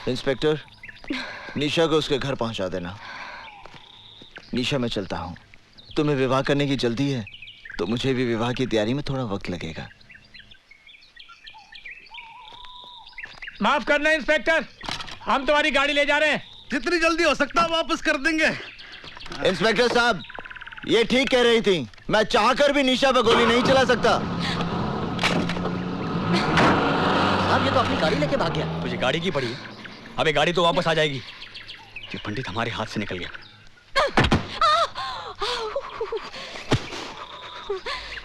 Inspector, निशा को उसके घर पहुंचा देना। निशा, मैं चलता हूं। तुम्हें विवाह करने की जल्दी है तो मुझे भी विवाह की तैयारी में थोड़ा वक्त लगेगा। माफ करना इंस्पेक्टर, हम तुम्हारी गाड़ी ले जा रहे हैं। जितनी जल्दी हो सकता है वापस कर देंगे। इंस्पेक्टर साहब, ये ठीक कह रही थी। मैं चाहकर भी निशा पर गोली नहीं चला सकता। साहब, ये तो अपनी गाड़ी लेके भाग गया। तुझे गाड़ी की पड़ी? अबे गाड़ी तो वापस आ जाएगी। ये पंडित हमारे हाथ से निकल गया।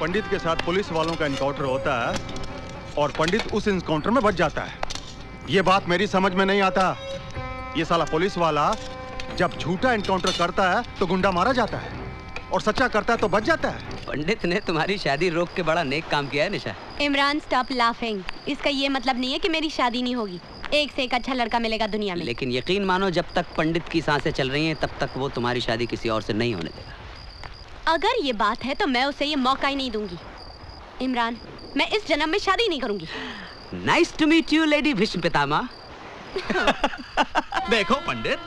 पंडित के साथ पुलिस वालों का एनकाउंटर होता है और पंडित उस एनकाउंटर में बच जाता है। ये बात मेरी समझ में नहीं आता। ये साला पुलिस वाला जब झूठा एनकाउंटर करता है तो गुंडा मारा जाता है और सच्चा करता है तो बच जाता है। पंडित ने तुम्हारी शादी रोक के बड़ा नेक काम किया है निशा। Imran, stop laughing. इसका ये मतलब नहीं है कि मेरी शादी नहीं होगी। एक से एक अच्छा लड़का मिलेगा दुनिया में। लेकिन यकीन मानो, जब तक पंडित की सांसें चल रही हैं तब तक वो तुम्हारी शादी किसी और से नहीं होने देगा। अगर ये बात है तो मैं उसे ये मौका ही नहीं दूंगी। इमरान, मैं इस जन्म में शादी नहीं करूंगी। Nice to meet you lady Bhishma Pitamah. देखो पंडित,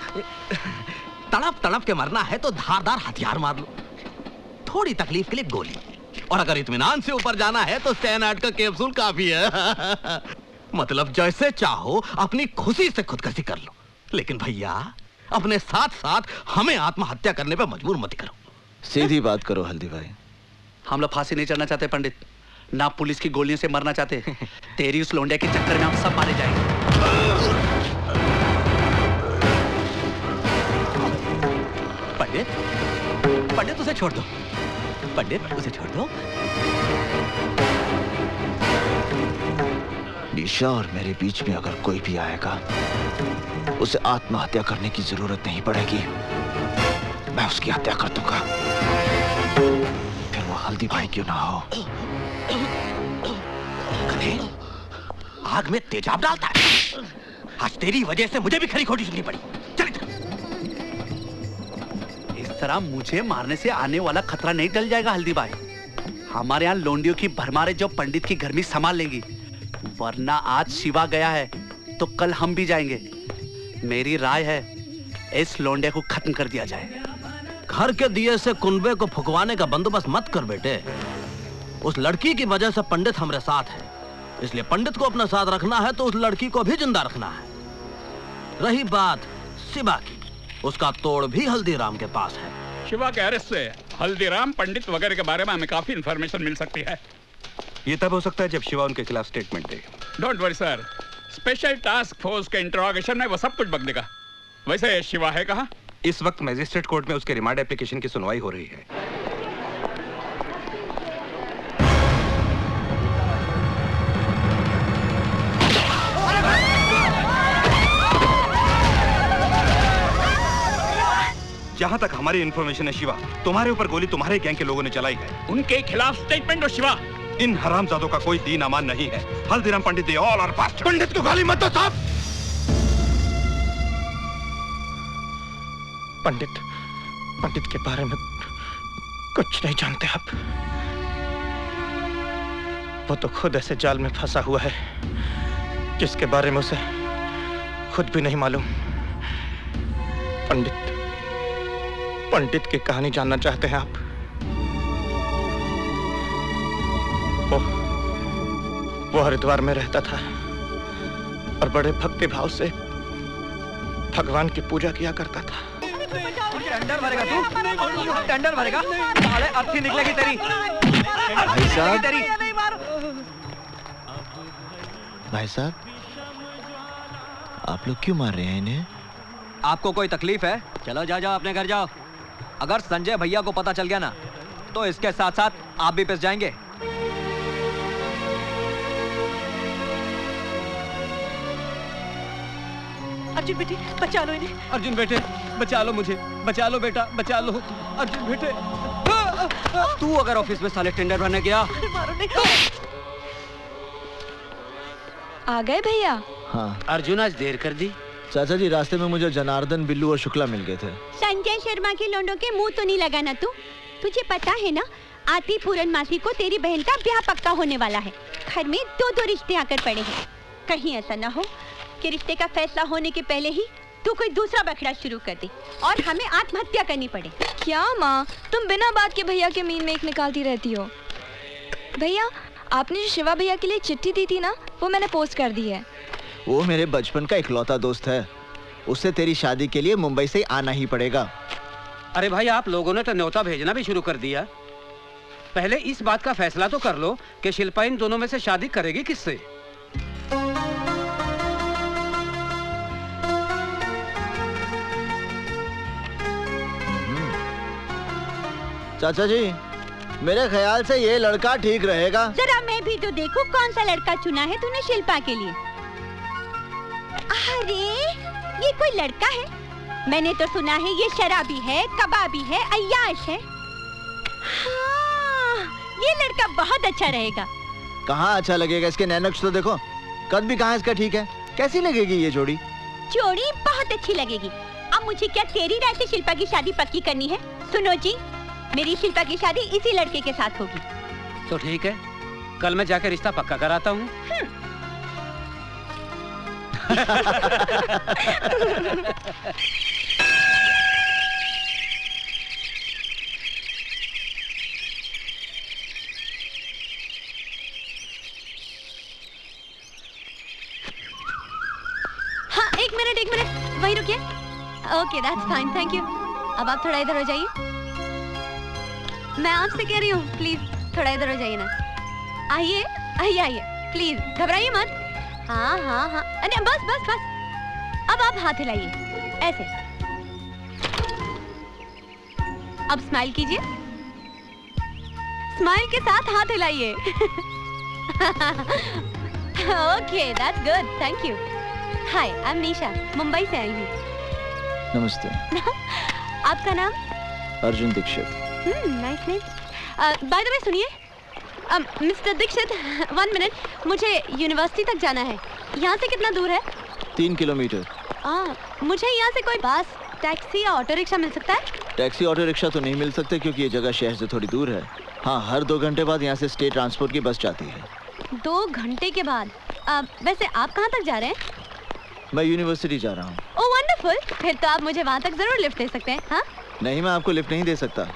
तड़प तड़प के मरना है तो धारदार हथियार मार लो, थोड़ी तकलीफ के लिए गोली, और अगर इत्मीनान से ऊपर जाना है तो स्टेनार्ड का कैप्सूल काफी है। मतलब जैसे चाहो अपनी खुशी से खुदकुशी कर लो, लेकिन भैया अपने साथ साथ हमें आत्महत्या करने पे मजबूर मत करो। सीधी बात करो हल्दी भाई। हम लोग फांसी नहीं चढ़ना चाहते पंडित, ना पुलिस की गोलियों से मरना चाहते। तेरी उस लोंडे के चक्कर में हम सब मारे जाएंगे। पंडित, पंडित उसे छोड़ दो, पंडित उसे छोड़ दो। निशा और मेरे बीच में अगर कोई भी आएगा उसे आत्महत्या करने की जरूरत नहीं पड़ेगी। मैं उसकी हत्या कर दूंगा, फिर वो हल्दी भाई क्यों ना हो। कने, आग में तेजाब डालता है। आज तेरी वजह से मुझे भी खरी खोटी सुननी पड़ी। चल इस तरह मुझे मारने से आने वाला खतरा नहीं टल जाएगा हल्दी भाई। हमारे यहाँ लोंडियों की भरमारे जो पंडित की गर्मी संभाल लेंगी, वरना आज शिवा गया है तो कल हम भी जाएंगे। मेरी राय है इस लोंडे को खत्म कर दिया जाए। घर के दिए से कुनबे को फुकवाने का बंदोबस्त मत कर बेटे। उस लड़की की वजह से पंडित हमारे साथ है, इसलिए पंडित को अपना साथ रखना है तो उस लड़की को भी जिंदा रखना है। रही बात शिवा की, उसका तोड़ भी हल्दीराम के पास है। शिवा के अरेस्ट से हल्दीराम, पंडित वगैरह के बारे में हमें काफी इंफॉर्मेशन मिल सकती है। ये तब हो सकता है जब शिवा उनके खिलाफ statement they. Don't worry sir, special task force के इंटरोगेशन में वो सब कुछ बक देगा। वैसे शिवा है कहाँ? इस वक्त मजिस्ट्रेट कोर्ट में उसके रिमांड एप्लीकेशन की सुनवाई हो रही है। जहां तक हमारी इंफॉर्मेशन है शिवा, तुम्हारे ऊपर गोली तुम्हारे गैंग के लोगों ने चलाई है। उनके खिलाफ स्टेटमेंट दो शिवा। इन हरामजादों का कोई दीन अमान नहीं है। हल्दीराम पंडित दे ऑल आर पास्ट। पंडित को गाली मत दो साहब। पंडित के बारे में कुछ नहीं जानते आप। वो तो खुद ऐसे जाल में फंसा हुआ है जिसके बारे में उसे खुद भी नहीं मालूम। पंडित की कहानी जानना चाहते हैं आप? वो हरिद्वार में रहता था और बड़े भक्ति भाव से भगवान की पूजा किया करता था। टेंडर भरेगा तू? टेंडर भरेगा? साले अर्थी निकलेगी तेरी। भाई साहब, आप लोग क्यों मार रहे हैं इन्हें? आपको कोई तकलीफ है? चलो जाओ अपने घर जाओ। अगर संजय भैया को पता चल गया ना तो इसके साथ साथ आप भी पिस जाएंगे। अर्जुन बेटे, बचा लो इन्हें। अर्जुन बेटे, बचा लो मुझे, बचा लो बेटा, बचा लो। अर्जुन बेटे, तू अगर ऑफिस में साले टेंडर भरने गया। मारो नहीं। आ गए भैया? हाँ। अर्जुन आज देर कर दी। चाचा जी, रास्ते में मुझे जनार्दन, बिल्लू और शुक्ला मिल गए थे। संजय शर्मा के लोंडों के मुंह तो नहीं लगाना तू। तुझे पता है ना, आती पूरन मासी को तेरी बहन का ब्याह पक्का होने वाला है। घर में दो रिश्ते आकर पड़े हैं। कहीं ऐसा ना हो के रिश्ते का फैसला होने के पहले ही तू कोई दूसरा बखड़ा शुरू कर दे और हमें आत्महत्या करनी पड़े। क्या माँ, तुम बिना बात के भैया के मीन में एक निकालती रहती हो। भैया, आपने जो शिवा भैया के लिए चिट्ठी दी थी ना, वो मैंने पोस्ट कर दी है। वो मेरे बचपन का इकलौता दोस्त है, उससे तेरी शादी के लिए मुंबई से आना ही पड़ेगा। अरे भाई, आप लोगों ने तो न्योता भेजना भी शुरू कर दिया। पहले इस बात का फैसला तो कर लो कि शिल्पा इन दोनों में से शादी करेगी किससे। चाचा जी, मेरे ख्याल से ये लड़का ठीक रहेगा। जरा मैं भी तो देखूं कौन सा लड़का चुना है तूने शिल्पा के लिए। अरे ये कोई लड़का है? मैंने तो सुना है ये शराबी है, कबाबी है, अय्याश है। हाँ, ये लड़का बहुत अच्छा रहेगा। कहाँ अच्छा लगेगा? इसके नैनक्श तो देखो, कद भी कहाँ इसका ठीक है। कैसी लगेगी ये जोड़ी? जोड़ी बहुत अच्छी लगेगी। अब मुझे क्या तेरी राय से शिल्पा की शादी पक्की करनी है? सुनो जी, मेरी शिल्पा की शादी इसी लड़के के साथ होगी। तो ठीक है, कल मैं जाकर रिश्ता पक्का कराता हूँ। हाँ, एक मिनट, वहीं रुकिए। Okay, that's fine, thank you. अब आप थोड़ा इधर हो जाइए। मैं आपसे कह रही हूँ, प्लीज थोड़ा इधर हो जाइए ना। आइए, प्लीज घबराइए मत। हाँ, अरे बस। अब आप हाथ हिलाइए ऐसे। अब स्माइल कीजिए, स्माइल के साथ हाथ हिलाइए। Okay, that's good, thank you. Hi, I am Nisha, Mumbai से आई हूँ। नमस्ते। आपका नाम? Arjun Dikshit. Nice name. By the way सुनिए, मिस्टर दीक्षित, 1 मिनट, मुझे यूनिवर्सिटी तक जाना है। यहाँ से कितना दूर है? 3 किलोमीटर। मुझे यहाँ से कोई बस, टैक्सी या ऑटो रिक्शा मिल सकता है? टैक्सी ऑटो रिक्शा तो नहीं मिल सकते क्योंकि ये जगह शहर से थोड़ी दूर है। हाँ, हर 2 घंटे बाद यहाँ से स्टेट ट्रांसपोर्ट की बस जाती है। 2 घंटे के बाद? वैसे आप कहाँ तक जा रहे हैं? मैं यूनिवर्सिटी जा रहा हूँ। ओह वंडरफुल, फिर तो आप मुझे वहाँ तक जरूर लिफ्ट दे सकते हैं। हाँ? नहीं, मैं आपको लिफ्ट नहीं दे सकता,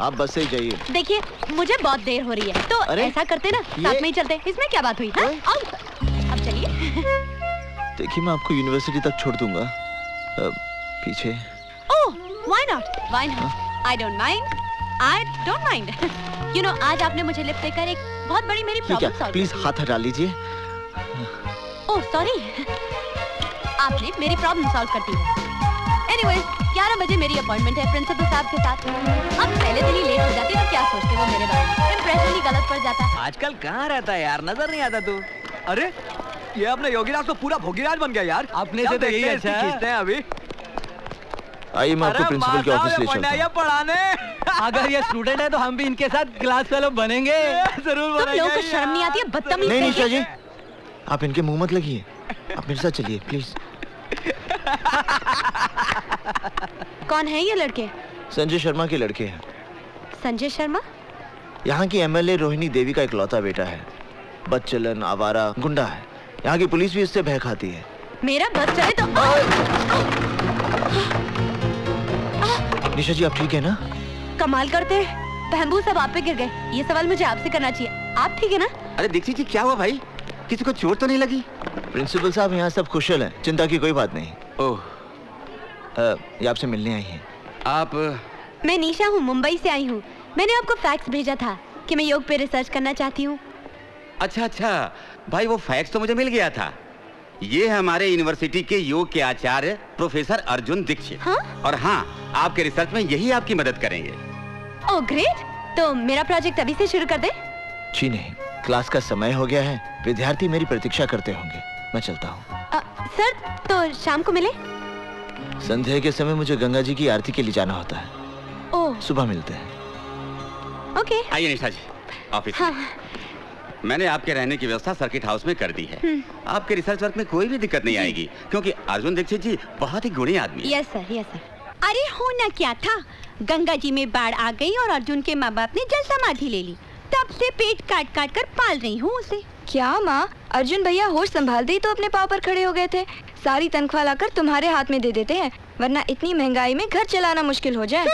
आप बस से ही जाइए। देखिए, मुझे बहुत देर हो रही है, तो ऐसा करते ना, साथ में ही चलते। इसमें क्या बात हुई? हाँ? अब चलिए। देखिए, मैं आपको यूनिवर्सिटी तक छोड़ दूंगा, पीछे। ओह, why not? I don't mind. You know, आज आपने मुझे लिफ्ट देकर एक बहुत बड़ी मेरी प्रॉब्लम सॉल्व। प्लीज हाथ हटा लीजिए। ओह सॉरी, आपने मेरी प्रॉब्लम सॉल्व कर दी है। Anyways, 11 बजे मेरी अपॉइंटमेंट है प्रिंसिपल साहब के साथ। अब पहले दिन ही लेट हो जाती तो क्या सोचते वो मेरे बारे में? इंप्रेशन ही गलत पड़ जाता। आजकल कहाँ रहता है यार, नजर नहीं आता तू। अरे ये अपने योगीराज तो पूरा भोगीराज बन गया यार। अपने से तो यही अच्छा है। खींचते हैं अभी। आइए, मैं आपको प्रिंसिपल के ऑफिस ले चलता हूं। पढ़ाने। अगर ये स्टूडेंट है तो हम भी इनके साथ क्लास फेलो बनेंगे। जरूर बनेंगे। तुम लोगों को शर्म नहीं आती है? बदतमीज। नहीं निशा जी, आप इनके मुंह मत लगिए, आप मेरे साथ चलिए प्लीज। कौन है ये लड़के? संजय शर्मा के लड़के हैं। संजय शर्मा? यहाँ की एमएलए रोहिणी देवी का इकलौता बेटा है। बदचलन, आवारा, गुंडा है। यहाँ की पुलिस भी इससे भय खाती है। मेरा बस चले तो। निशा जी, आप ठीक है ना? कमाल करते हैं, बहबू सब आप पे गिर गए। ये सवाल मुझे आपसे करना चाहिए। आप ठीक है ना? अरे दीक्षित जी, क्या हुआ भाई? किसी को चोट तो नहीं लगी? प्रिंसिपल साहब, यहाँ सब कुशल हैं, चिंता की कोई बात नहीं। ओह, ये आपसे मिलने आई हैं। आप? मैं निशा हूँ, मुंबई से आई हूँ। मैंने आपको फैक्स भेजा था कि मैं योग पे रिसर्च करना चाहती हूँ। अच्छा भाई, वो फैक्स तो मुझे मिल गया था। ये हमारे यूनिवर्सिटी के योग के आचार्य प्रोफेसर अर्जुन दीक्षित। हाँ? और हाँ, आपके रिसर्च में यही आपकी मदद करेंगे। ओह ग्रेट, तो मेरा प्रोजेक्ट अभी से शुरू कर दे? जी नहीं, क्लास का समय हो गया है, विद्यार्थी मेरी प्रतीक्षा करते होंगे। मैं चलता हूँ। सर, तो शाम को मिले? संध्या के समय मुझे गंगा जी की आरती के लिए जाना होता है। ओह, सुबह मिलते हैं। ओके। आइए निशा जी, ऑफिस। हाँ। मैंने आपके रहने की व्यवस्था सर्किट हाउस में कर दी है। आपके रिसर्च वर्क में कोई भी दिक्कत नहीं आएगी, क्योंकि अर्जुन दीक्षित जी बहुत ही गुणी आदमी है। Yes sir. अरे होना क्या था, गंगा जी में बाढ़ आ गई और अर्जुन के माँ बाप ने जल समाधि ले ली। तब से पेट काट काट कर पाल रही हूँ उसे। क्या माँ, अर्जुन भैया होश संभालते ही तो अपने पाँव पर खड़े हो गए थे। सारी तनख्वाह लाकर तुम्हारे हाथ में दे देते हैं, वरना इतनी महंगाई में घर चलाना मुश्किल हो जाए।